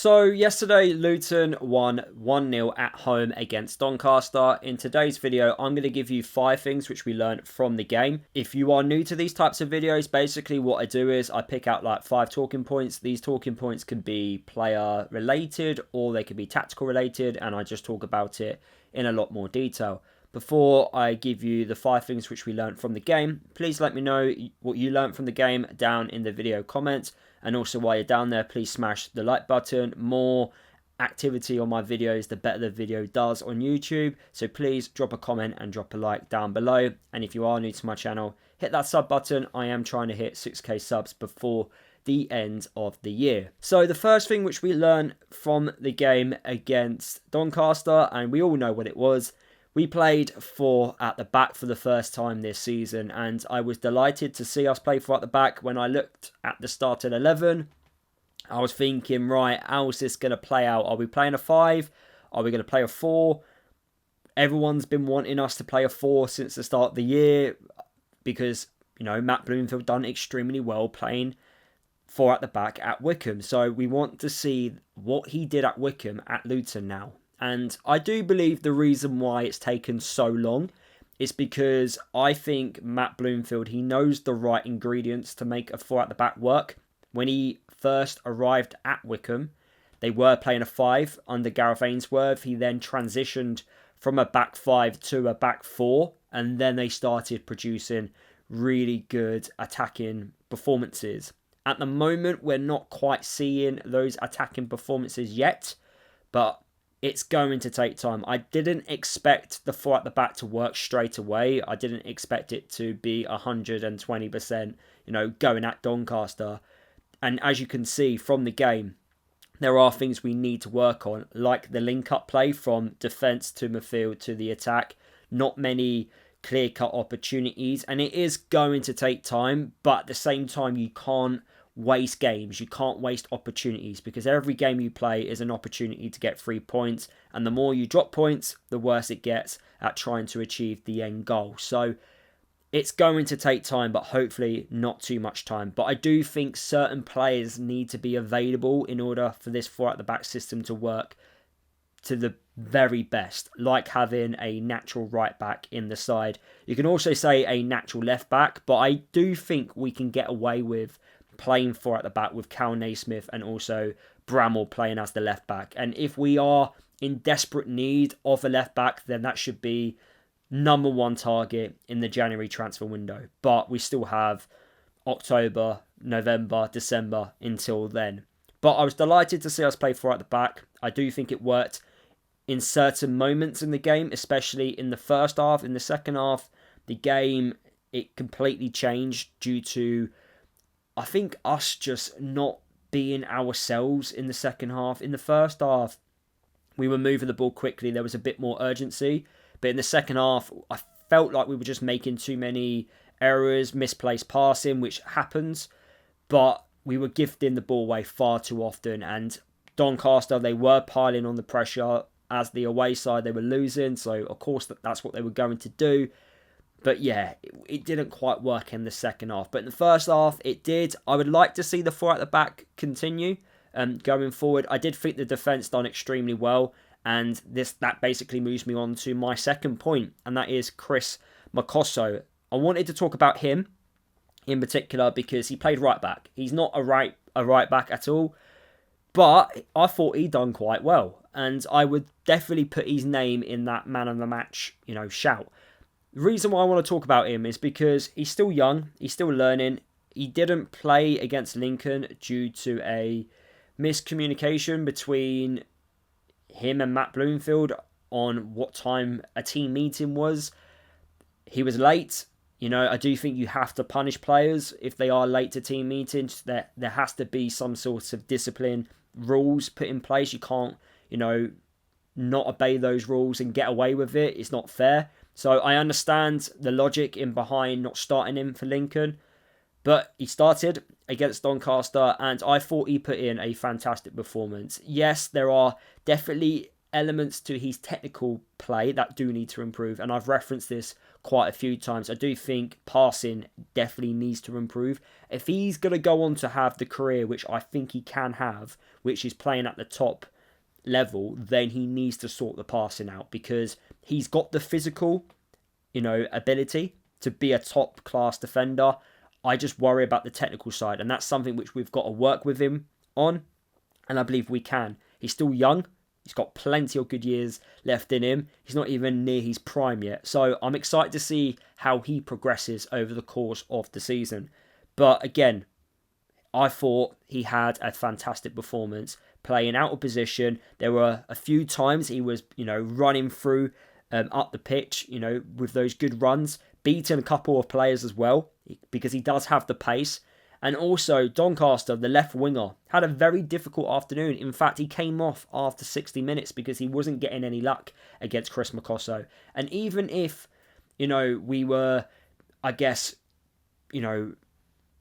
So yesterday, Luton won 1-0 at home against Doncaster. In today's video, I'm going to give you 5 things which we learned from the game. If you are new to these types of videos, basically what I do is I pick out like 5 talking points. These talking points can be player related or they can be tactical related, and I just talk about it in a lot more detail. Before I give you the 5 things which we learned from the game, please let me know what you learned from the game down in the video comments. And also while you're down there, please smash the like button. More activity on my videos, the better the video does on YouTube. So please drop a comment and drop a like down below. And if you are new to my channel, hit that sub button. I am trying to hit 6k subs before the end of the year. So the first thing which we learned from the game against Doncaster, and we all know what it was, we played 4 at the back for the first time this season, and I was delighted to see us play 4 at the back. When I looked at the starting 11, I was thinking, right, how's this going to play out? Are we playing a 5? Are we going to play a 4? Everyone's been wanting us to play a 4 since the start of the year because, you know, Matt Bloomfield done extremely well playing 4 at the back at Wycombe. So we want to see what he did at Wycombe at Luton now. And I do believe the reason why it's taken so long is because I think Matt Bloomfield, he knows the right ingredients to make a 4 at the back work. When he first arrived at Wycombe, they were playing a 5 under Gareth Ainsworth. He then transitioned from a back 5 to a back 4, and then they started producing really good attacking performances. At the moment, we're not quite seeing those attacking performances yet, but it's going to take time. I didn't expect the 4 at the back to work straight away. I didn't expect it to be 120%, going at Doncaster. And as you can see from the game, there are things we need to work on, like the link-up play from defence to midfield to the attack. Not many clear-cut opportunities, and it is going to take time, but at the same time, you can't waste games. You can't waste opportunities, because every game you play is an opportunity to get 3 points, and the more you drop points, the worse it gets at trying to achieve the end goal. So it's going to take time, but hopefully not too much time. But I do think certain players need to be available in order for this 4 at the back system to work to the very best, like having a natural right back in the side. You can also say a natural left back, but I do think we can get away with playing 4 at the back with Kal Naismith and also Bramall playing as the left back. And if we are in desperate need of a left back, then that should be number 1 target in the January transfer window. But we still have October, November, December until then. But I was delighted to see us play 4 at the back. I do think it worked in certain moments in the game, especially in the first half. In the second half, the game, it completely changed due to, I think, us just not being ourselves in the second half. In the first half, we were moving the ball quickly. There was a bit more urgency. But in the second half, I felt like we were just making too many errors, misplaced passing, which happens. But we were gifting the ball away far too often. And Doncaster, they were piling on the pressure. As the away side, they were losing. So, of course, that's what they were going to do. But yeah, it didn't quite work in the second half. But in the first half, it did. I would like to see the 4 at the back continue going forward. I did think the defence done extremely well. And that basically moves me on to my second point. And that is Chris Makosso. I wanted to talk about him in particular because he played right back. He's not a right back at all. But I thought he done quite well. And I would definitely put his name in that man of the match, shout. The reason why I want to talk about him is because he's still young, he's still learning. He didn't play against Lincoln due to a miscommunication between him and Matt Bloomfield on what time a team meeting was. He was late. I do think you have to punish players if they are late to team meetings. There has to be some sort of discipline rules put in place. You can't, not obey those rules and get away with it. It's not fair. So I understand the logic in behind not starting him for Lincoln. But he started against Doncaster and I thought he put in a fantastic performance. Yes, there are definitely elements to his technical play that do need to improve, and I've referenced this quite a few times. I do think passing definitely needs to improve. If he's going to go on to have the career which I think he can have, which is playing at the top level, then he needs to sort the passing out, because he's got the physical, ability to be a top class defender. I just worry about the technical side, and that's something which we've got to work with him on, and I believe we can. He's still young. He's got plenty of good years left in him. He's not even near his prime yet. So I'm excited to see how he progresses over the course of the season. But again, I thought he had a fantastic performance, playing out of position. There were a few times he was, running through up the pitch, with those good runs, beating a couple of players as well, because he does have the pace. And also, Doncaster, the left winger, had a very difficult afternoon. In fact, he came off after 60 minutes because he wasn't getting any luck against Chris Makosso. And even if, we were,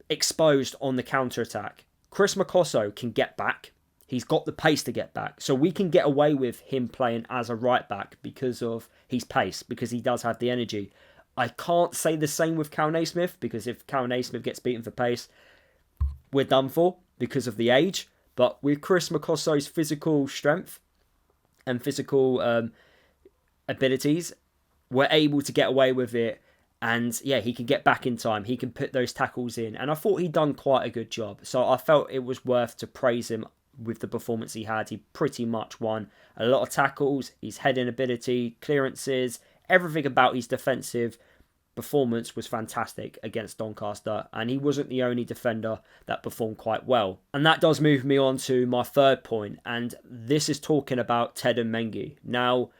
exposed on the counter-attack, Chris Makosso can get back. He's got the pace to get back. So we can get away with him playing as a right-back because of his pace, because he does have the energy. I can't say the same with Kal Naismith, because if Kal Naismith gets beaten for pace, we're done for because of the age. But with Chris Makosso's physical strength and physical abilities, we're able to get away with it. And yeah, he can get back in time. He can put those tackles in. And I thought he'd done quite a good job. So I felt it was worth to praise him with the performance he had. He pretty much won a lot of tackles, his heading ability, clearances, everything about his defensive performance was fantastic against Doncaster, and he wasn't the only defender that performed quite well. And that does move me on to my third point, and this is talking about Teden Mengi. Now,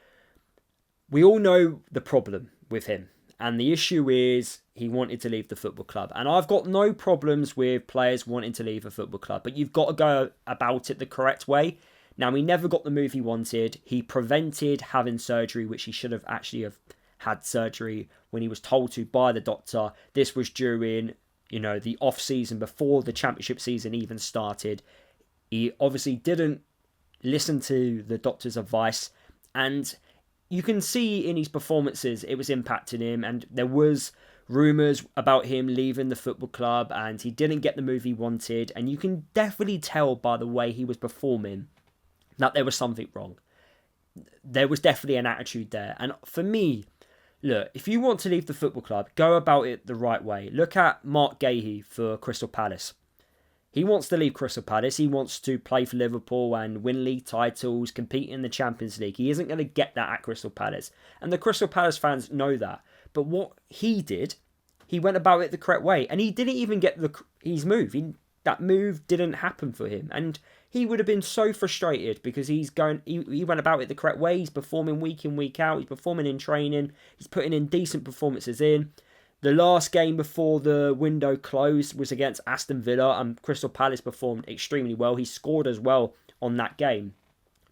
we all know the problem with him, and the issue is he wanted to leave the football club. And I've got no problems with players wanting to leave a football club, but you've got to go about it the correct way. Now, he never got the move he wanted. He prevented having surgery, which he should have actually have had surgery when he was told to by the doctor. This was during, the off-season before the championship season even started. He obviously didn't listen to the doctor's advice, and you can see in his performances it was impacting him, and there was rumours about him leaving the football club, and he didn't get the move he wanted, and you can definitely tell by the way he was performing that there was something wrong. There was definitely an attitude there, and for me, look, if you want to leave the football club, go about it the right way. Look at Mark Gahey for Crystal Palace. He wants to leave Crystal Palace. He wants to play for Liverpool and win league titles, compete in the Champions League. He isn't going to get that at Crystal Palace. And the Crystal Palace fans know that. But what he did, he went about it the correct way. And he didn't even get his move. That move didn't happen for him. And he would have been so frustrated because he went about it the correct way. He's performing week in, week out. He's performing in training. He's putting in decent performances in. The last game before the window closed was against Aston Villa, and Crystal Palace performed extremely well. He scored as well on that game.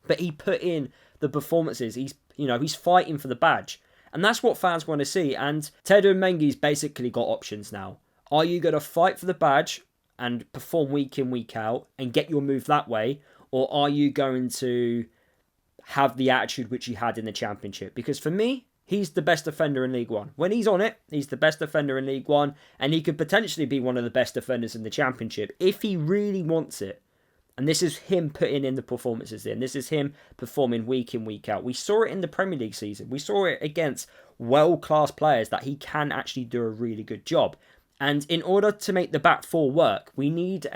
But he put in the performances. He's fighting for the badge. And that's what fans want to see. And Teden Mengi's basically got options now. Are you going to fight for the badge and perform week in, week out and get your move that way? Or are you going to have the attitude which he had in the Championship? Because for me, he's the best defender in League One. When he's on it, he's the best defender in League One, and he could potentially be one of the best defenders in the Championship if he really wants it. And this is him putting in the performances in. This is him performing week in, week out. We saw it in the Premier League season. We saw it against world-class players that he can actually do a really good job. And in order to make the back four work, we need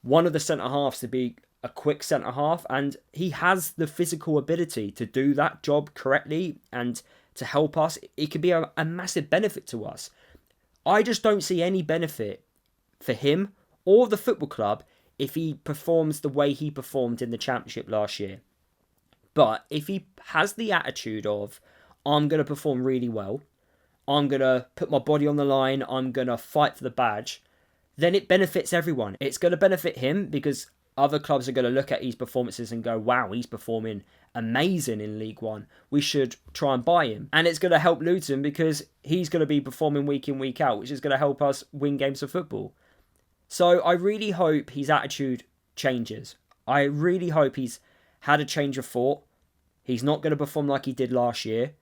one of the centre-halves to be a quick centre-half, and he has the physical ability to do that job correctly and to help us. It could be a massive benefit to us. I just don't see any benefit for him or the football club if he performs the way he performed in the Championship last year. But if he has the attitude of, I'm going to perform really well, I'm going to put my body on the line, I'm going to fight for the badge, then it benefits everyone. It's going to benefit him because other clubs are going to look at his performances and go, wow, he's performing amazing in League One. We should try and buy him. And it's going to help Luton because he's going to be performing week in, week out, which is going to help us win games of football. So I really hope his attitude changes. I really hope he's had a change of thought He's not going to perform like he did last year,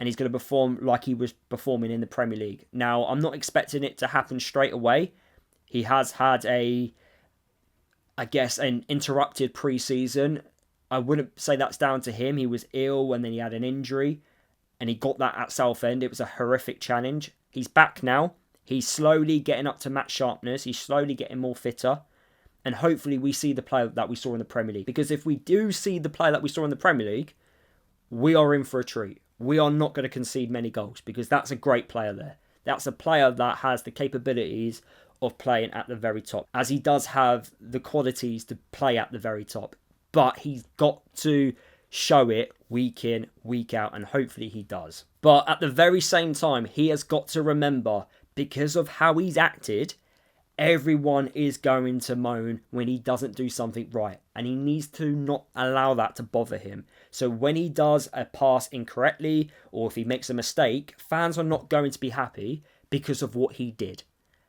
and he's going to perform like he was performing in the Premier League. Now, I'm not expecting it to happen straight away. He has had an interrupted pre-season. I wouldn't say that's down to him. He was ill and then he had an injury and he got that at Southend. It was a horrific challenge. He's back now. He's slowly getting up to match sharpness. He's slowly getting more fitter. And hopefully we see the player that we saw in the Premier League. Because if we do see the player that we saw in the Premier League, we are in for a treat. We are not going to concede many goals because that's a great player there. That's a player that has the capabilities of playing at the very top, as he does have the qualities to play at the very top. But he's got to show it week in, week out, and hopefully he does. But at the very same time, he has got to remember, because of how he's acted, everyone is going to moan when he doesn't do something right. And he needs to not allow that to bother him. So when he does a pass incorrectly, or if he makes a mistake, fans are not going to be happy because of what he did.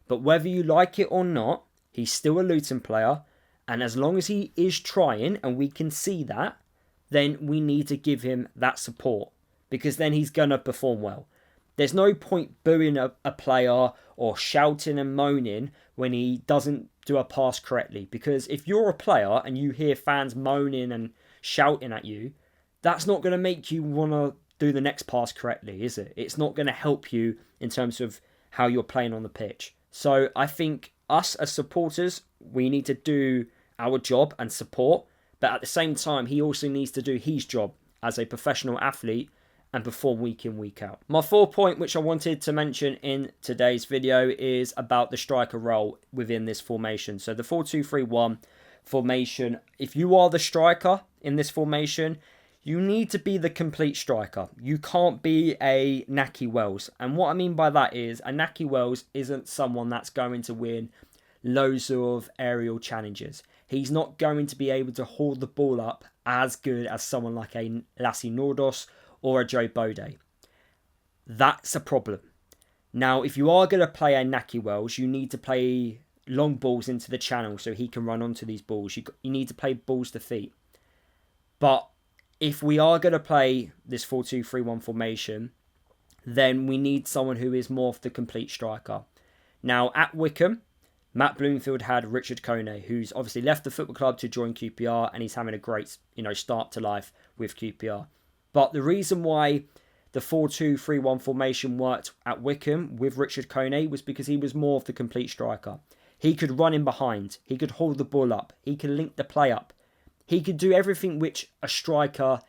But whether you like it or not, he's still a Luton player. And as long as he is trying, and we can see that, then we need to give him that support. Because then he's going to perform well. There's no point booing a player or shouting and moaning when he doesn't do a pass correctly. Because if you're a player and you hear fans moaning and shouting at you, that's not going to make you want to do the next pass correctly, is it? It's not going to help you in terms of how you're playing on the pitch. So I think us as supporters, we need to do our job and support. But at the same time, he also needs to do his job as a professional athlete and perform week in, week out. My fourth point, which I wanted to mention in today's video, is about the striker role within this formation. So the 4-2-3-1 formation, if you are the striker in this formation, you need to be the complete striker. You can't be a Nahki Wells. And what I mean by that is, a Nahki Wells isn't someone that's going to win loads of aerial challenges. He's not going to be able to hold the ball up as good as someone like a Lassie Nordos or a Joe Bode. That's a problem. Now, if you are going to play a Nahki Wells, you need to play long balls into the channel so he can run onto these balls. You need to play balls to feet. But if we are going to play this 4-2-3-1 formation, then we need someone who is more of the complete striker. Now, at Wycombe, Matt Bloomfield had Richard Kone, who's obviously left the football club to join QPR, and he's having a great, start to life with QPR. But the reason why the 4-2-3-1 formation worked at Wycombe with Richard Kone was because he was more of the complete striker. He could run in behind. He could hold the ball up. He could link the play up. He could do everything which a striker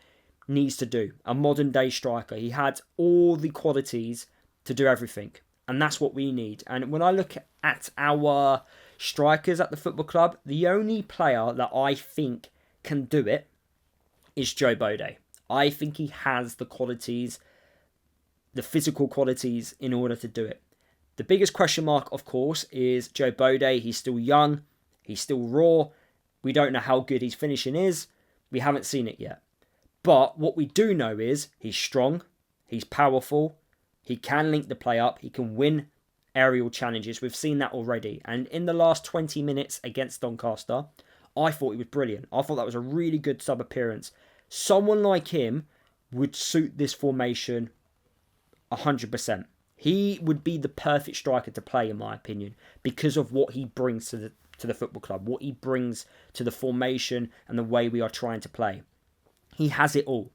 needs to do, a modern day striker. He had all the qualities to do everything. And that's what we need. And when I look at our strikers at the football club, the only player that I think can do it is Joe Bode. I think he has the qualities, the physical qualities in order to do it. The biggest question mark, of course, is Joe Bode. He's still young. He's still raw. We don't know how good his finishing is. We haven't seen it yet. But what we do know is he's strong. He's powerful. He can link the play up. He can win aerial challenges. We've seen that already. And in the last 20 minutes against Doncaster, I thought he was brilliant. I thought that was a really good sub appearance. Someone like him would suit this formation 100%. He would be the perfect striker to play, in my opinion, because of what he brings to the football club, what he brings to the formation and the way we are trying to play. He has it all.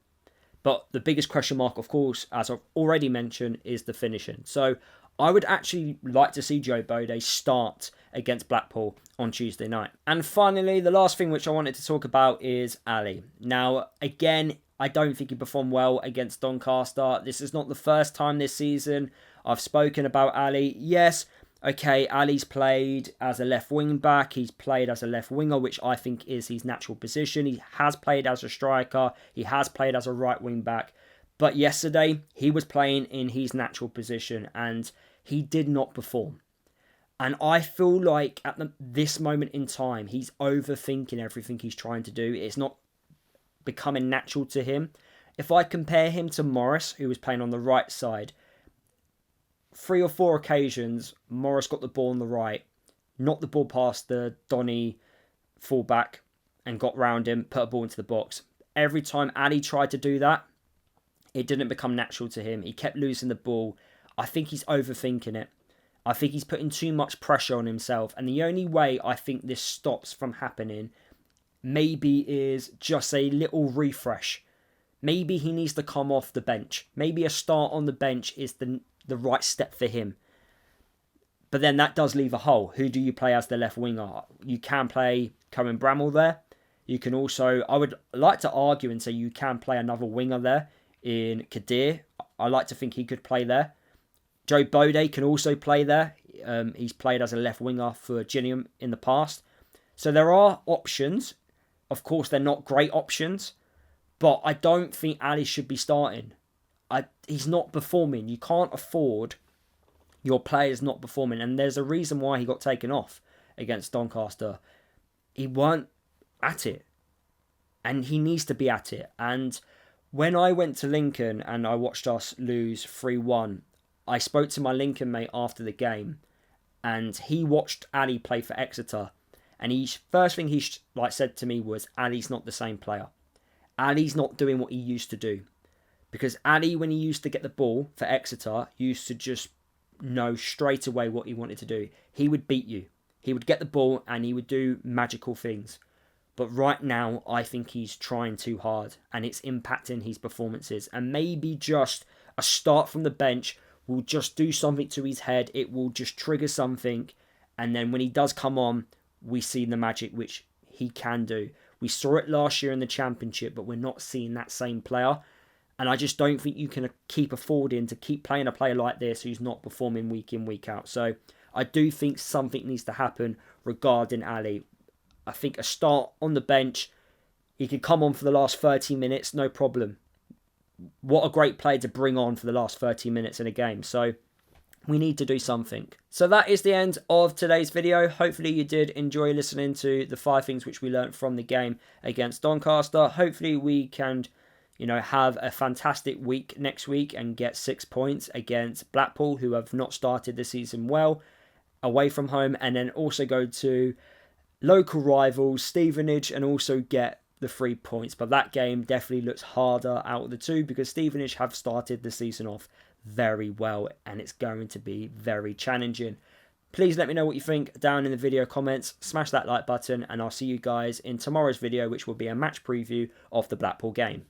But the biggest question mark, of course, as I've already mentioned, is the finishing. So I would actually like to see Joe Bode start against Blackpool on Tuesday night. And finally, the last thing which I wanted to talk about is Alli. Now, again, I don't think he performed well against Doncaster. This is not the first time this season I've spoken about Alli. Yes, okay, Ali's played as a left wing back. He's played as a left winger, which I think is his natural position. He has played as a striker. He has played as a right wing back. But yesterday, he was playing in his natural position and he did not perform. And I feel like at this moment in time, he's overthinking everything he's trying to do. It's not becoming natural to him. If I compare him to Morris, who was playing on the right side, 3 or 4 occasions, Morris got the ball on the right, knocked the ball past the Donny fullback and got round him, put a ball into the box. every time Alli tried to do that, it didn't become natural to him. He kept losing the ball. I think he's overthinking it. I think he's putting too much pressure on himself. And the only way I think this stops from happening maybe is just a little refresh. Maybe he needs to come off the bench. Maybe a start on the bench is the right step for him. But then that does leave a hole. Who do you play as the left winger? You can play Cohen Bramall there. You can also, I would like to argue and say you can play another winger there in Kadir. I like to think he could play there. Joe Bode can also play there. He's played as a left winger for Gillingham in the past. So there are options. Of course, they're not great options. But I don't think Alli should be starting. He's not performing. You can't afford your players not performing. And there's a reason why he got taken off against Doncaster. He weren't at it. And he needs to be at it. And when I went to Lincoln and I watched us lose 3-1, I spoke to my Lincoln mate after the game. And he watched Alli play for Exeter. And first thing he said to me was, Alli's not the same player. Alli's not doing what he used to do. Because Alli, when he used to get the ball for Exeter, used to just know straight away what he wanted to do. He would beat you. He would get the ball and he would do magical things. But right now, I think he's trying too hard. And it's impacting his performances. And maybe just a start from the bench will just do something to his head. It will just trigger something. And then when he does come on, we see the magic which he can do. We saw it last year in the Championship, but we're not seeing that same player. And I just don't think you can keep affording to keep playing a player like this who's not performing week in, week out. So I do think something needs to happen regarding Alli. I think a start on the bench, he could come on for the last 30 minutes, no problem. What a great player to bring on for the last 30 minutes in a game. So we need to do something. So that is the end of today's video. Hopefully you did enjoy listening to the 5 things which we learnt from the game against Doncaster. Hopefully we can, have a fantastic week next week and get 6 points against Blackpool, who have not started the season well, away from home, and then also go to local rivals, Stevenage, and also get the 3 points. But that game definitely looks harder out of the two because Stevenage have started the season off very well and it's going to be very challenging. Please let me know what you think down in the video comments. Smash that like button and I'll see you guys in tomorrow's video, which will be a match preview of the Blackpool game.